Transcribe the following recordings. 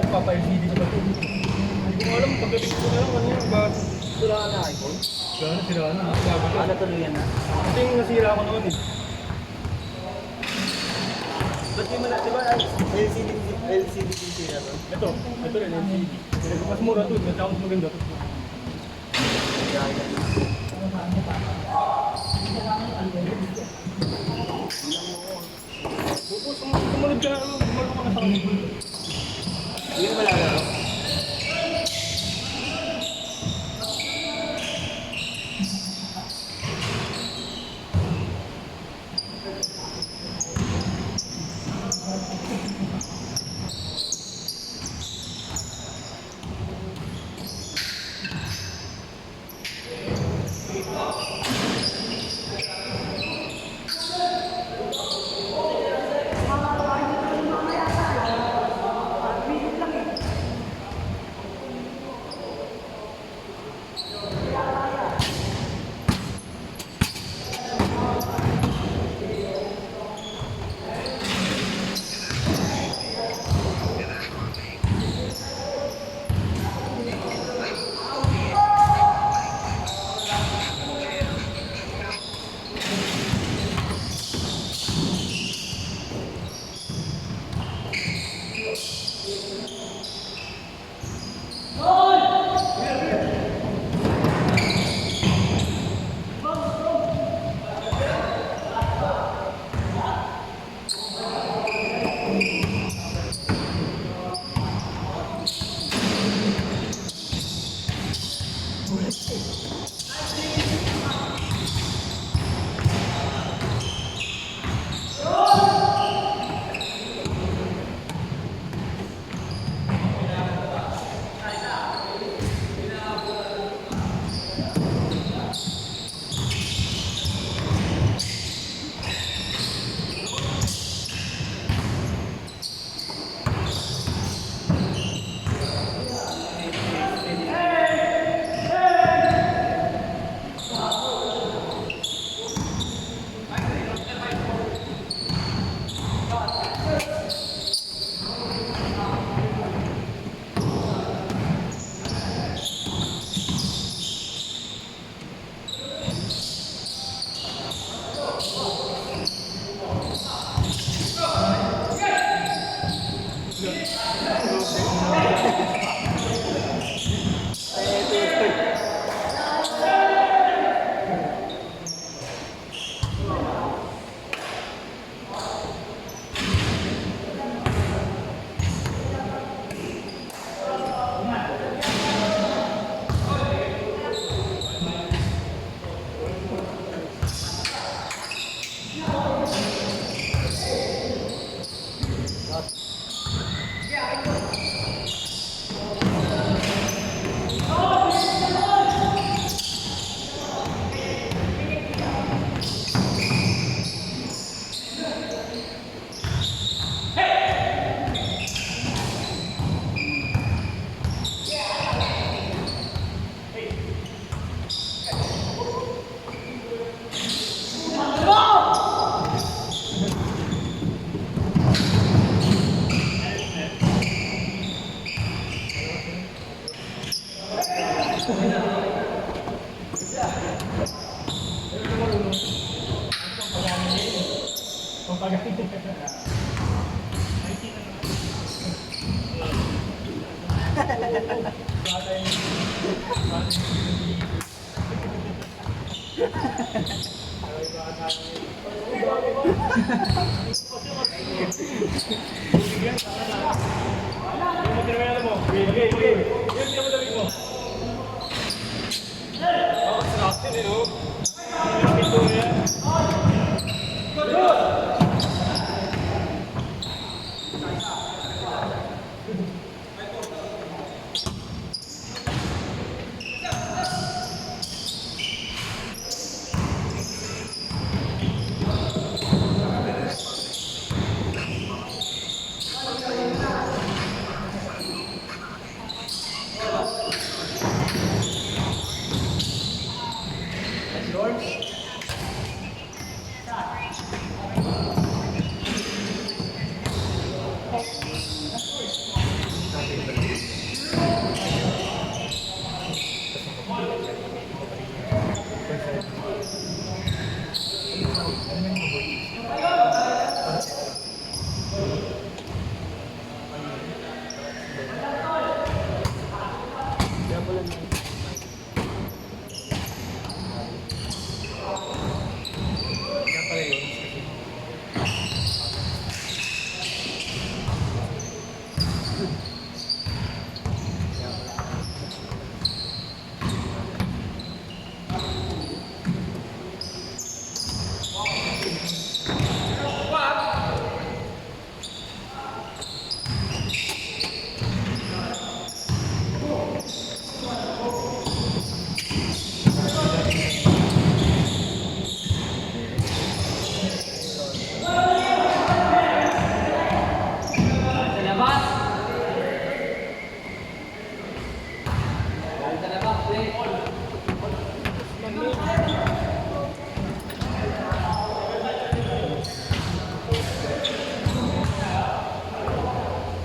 Papa-LCD ko ba ito? Hindi ko alam, pagkabit ko na lang kanina. Bakit? Siraan na iPhone? Sira na. Ano tuluyan na? Ito yung nasira ko noon eh. Ba't yung mala, di ba LCD sira to? Ito rin, LCD. Mas mura ito, mas maganda ito. Sumunod ka na, gumalong ka na sa kanila. Hindi mo malalaro?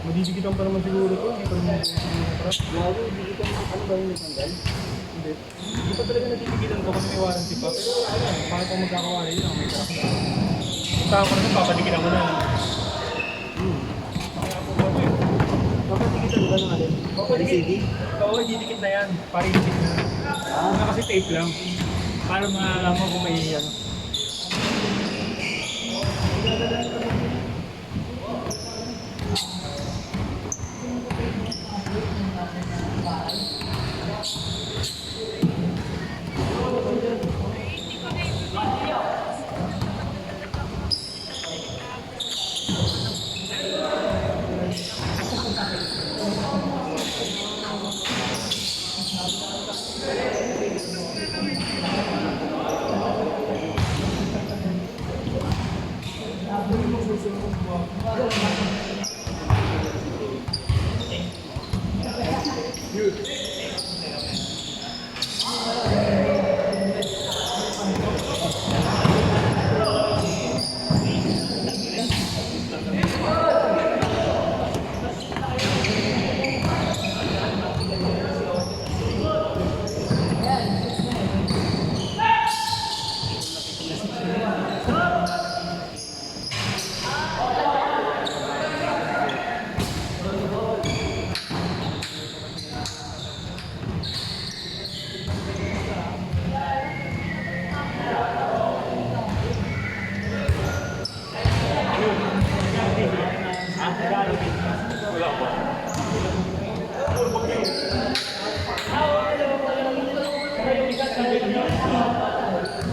Madidikitan pa naman siguro to. Hindi pa naman siguro. Gago, hindi kita ano ba yung natanggal? Hindi. Hindi pa talaga nadidikitan ko kasi may warranty pa. Pero ano, bakit ako magkakawari yun? May crack na. Punta ako naman, papadikitan mo na. Kaya ako ba ito? Papatikitan ba ng alin? LCD? Oo, didikit na yan. Paridikit na. Una kasi tape lang. Para malalaman kung may ano.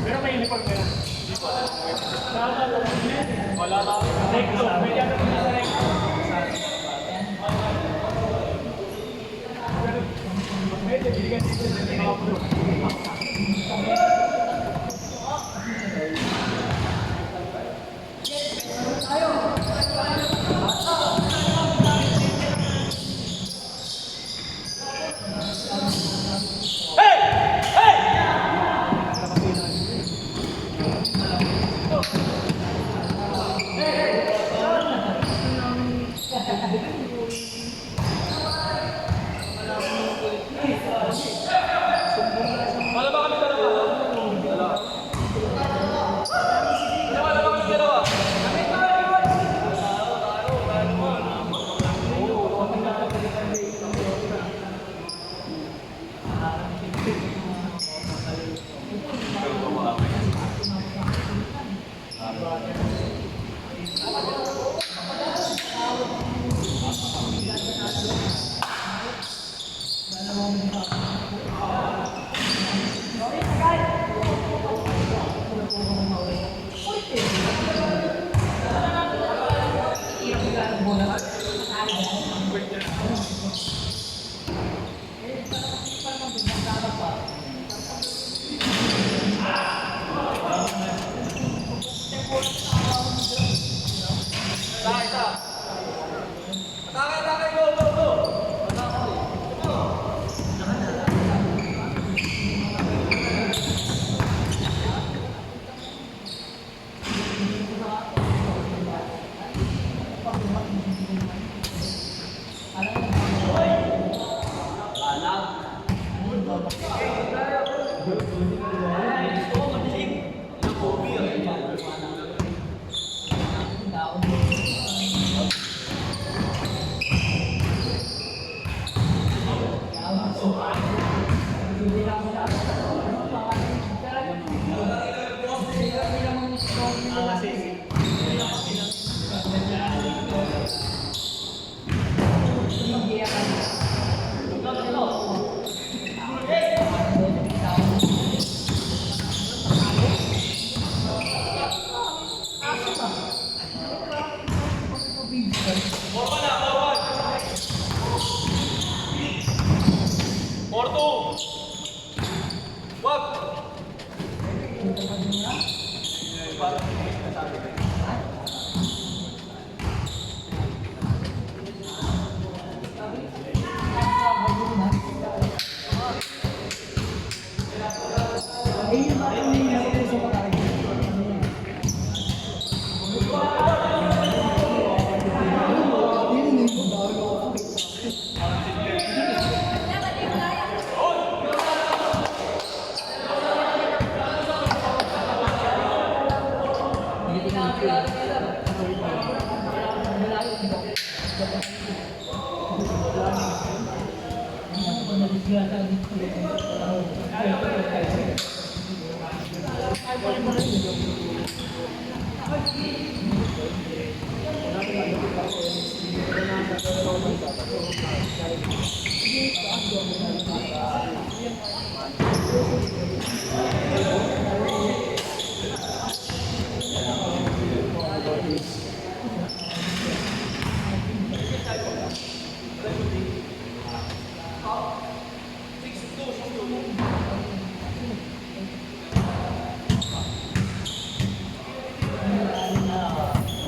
Pero may uniform ka na. Wala ba? Recto. May yan naman sa recto. Pwede, bigyan dito sa mga pro. Wala ba kami dalawa?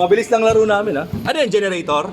Mabilis lang laro namin ha. Ano yan, generator?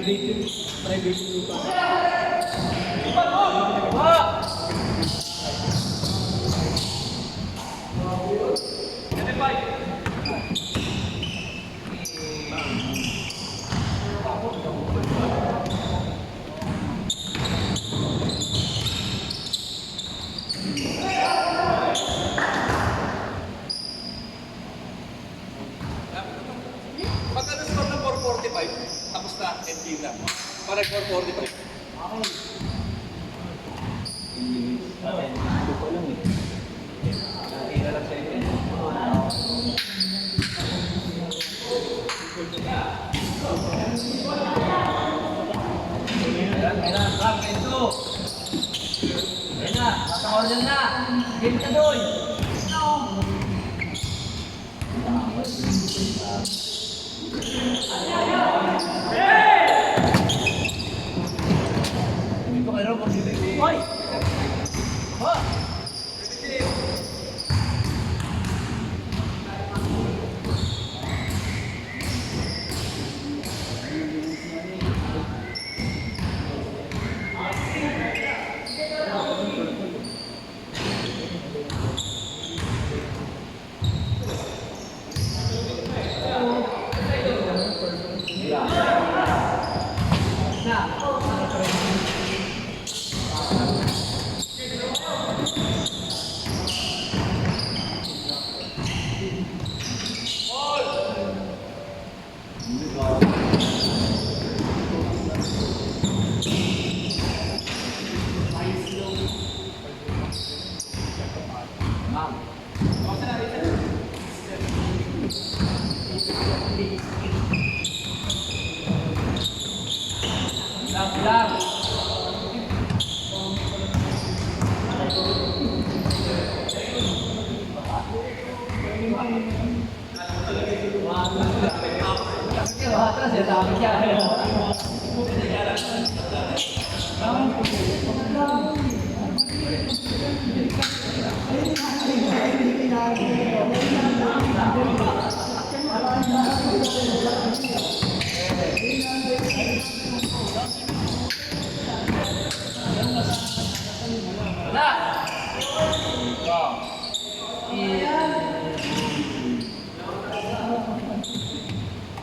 Private yung lupa. Pag ano score ng 445, tapos na, ending na. Parang 445.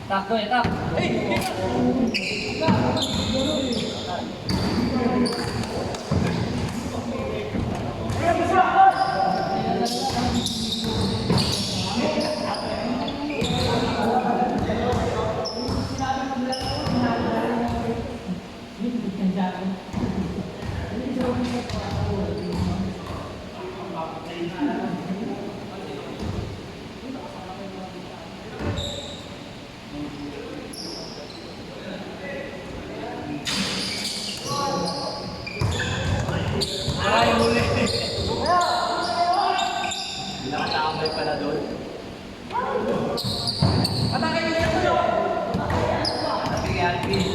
Takto ya, tak. Nakatamay pala doon. Patangin niyo yan doon! Sige, Alvin.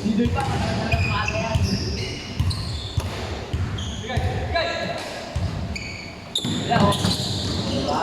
Hindi pa, patangin na lang yan. Sige, sige! Wala, oh. Diba?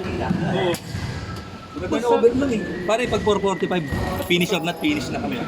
Okay lang. Over lang eh. Pare, pag 445, finish or not finish na kami.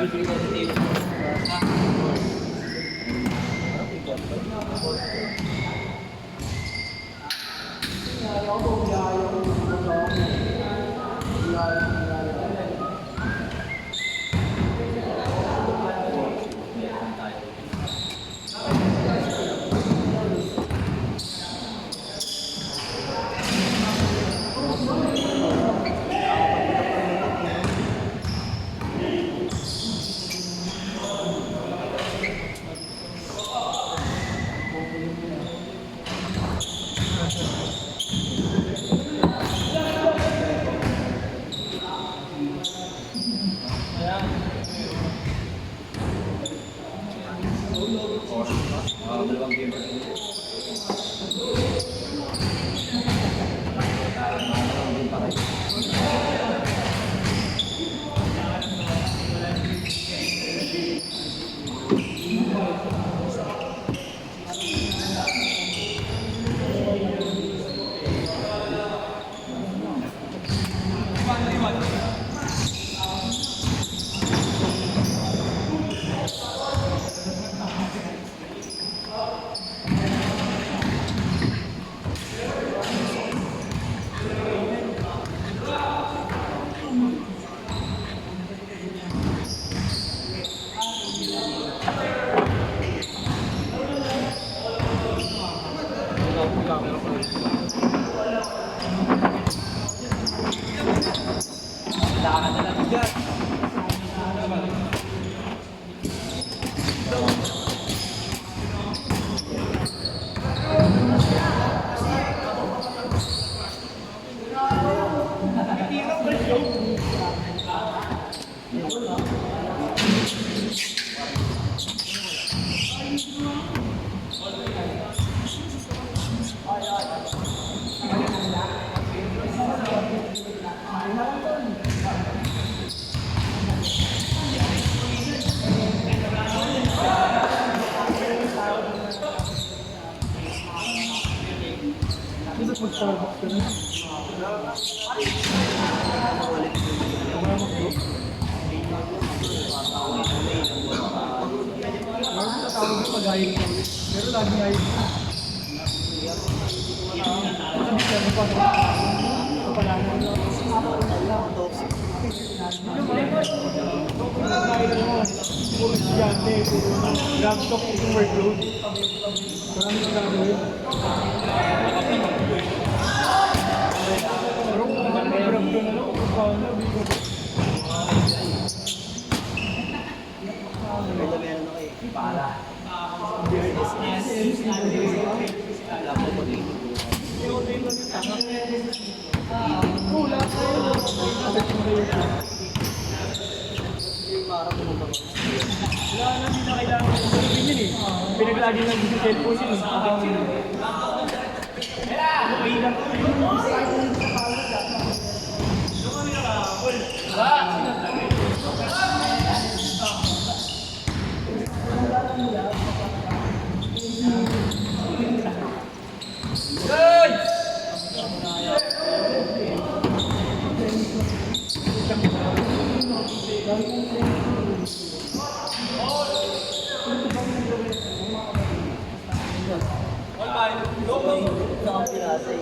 Saan na lang dyan. Dito mag-Starbucks ka na. Wala mag-go. Meron na tawag yung pag-ayos na ulit. Pero lagi ayos na. Sabi siya, napapalanan. Puro estudyante, puro laptop, puro workload. Maraming gagawin. Pero kung mag-grab ka na lang, kung paano, bigo. Meron ako eh. Para. Alam mo ko dito. Wala tayo. Agad mo na yun. Para pumunta ko. Wala na, hindi na kailangan ng cellphone yun eh. Pinaglagi lang yung cellphone yun eh. Ito ang pinasa eh.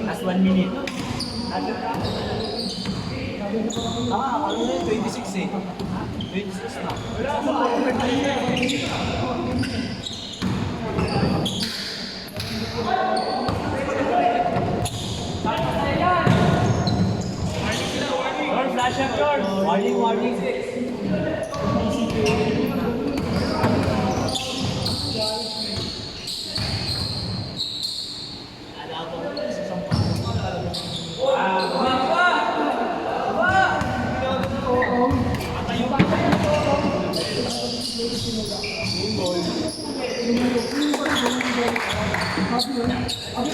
Last 1 minute. Ano na yun? 26 eh. 26 na. Flash up yours! Warning, warning. Abi,